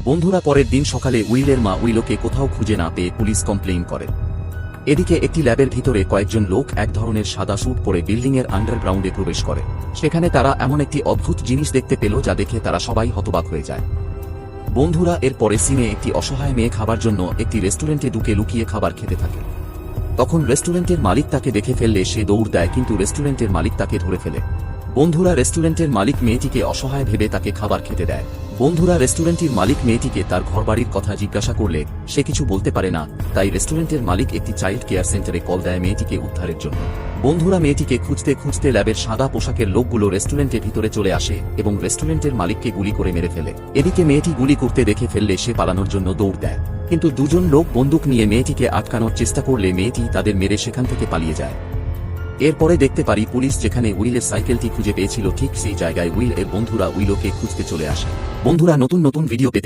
বন্ধুরা, পরের দিন সকালে উইলের মা উইলোকে কোথাও খুঁজে না পেয়ে পুলিশ কমপ্লেইন করে। এদিকে একটি ল্যাবের ভিতরে কয়েকজন লোক এক ধরনের সাদা স্যুট পরে বিল্ডিংয়ের আন্ডারগ্রাউন্ডে প্রবেশ করে। সেখানে তারা এমন একটি অদ্ভুত জিনিস দেখতে পেল যা দেখে তারা সবাই হতবাক হয়ে যায়। বন্ধুরা, এর পরে সিনে একটি অসহায় মেয়ে খাবার জন্য একটি রেস্টুরেন্টে ঢুকে লুকিয়ে খাবার খেতে থাকে। তখন রেস্টুরেন্টের মালিক তাকে দেখে ফেললে সে দৌড় দেয়, কিন্তু রেস্টুরেন্টের মালিক তাকে ধরে ফেলে। বন্ধুরা, রেস্টুরেন্টের মালিক মেয়েটিকে অসহায় ভেবে তাকে খাবার খেতে দেয়। বন্ধুরা, রেস্টুরেন্টের মালিক মেয়েটিকে তার ঘরবাড়ির কথা জিজ্ঞাসা করলে সে কিছু বলতে পারে না, তাই রেস্টুরেন্টের মালিক একটি চাইল্ড কেয়ার সেন্টারে কল দেয় মেয়েটিকে উদ্ধারের জন্য। বন্ধুরা, মেয়েটিকে খুঁজতে খুঁজতে ল্যাবের সাদা পোশাকের লোকগুলো রেস্টুরেন্টের ভিতরে চলে আসে এবং রেস্টুরেন্টের মালিককে গুলি করে মেরে ফেলে। এদিকে মেয়েটি গুলি করতে দেখে ফেললে সে পালানোর জন্য দৌড় দেয়, কিন্তু দুজন লোক বন্দুক নিয়ে মেয়েটিকে আটকানোর চেষ্টা করলে মেয়েটি তাদের মেরে সেখান থেকে পালিয়ে যায়। এরপরে দেখতে পারি পুলিশ যেখানে উইলের সাইকেলটি খুঁজে পেয়েছিল ঠিক সেই জায়গায় উইল এর বন্ধুরা উইলোকে খুঁজতে চলে আসে। বন্ধুরা, নতুন নতুন ভিডিও পেতে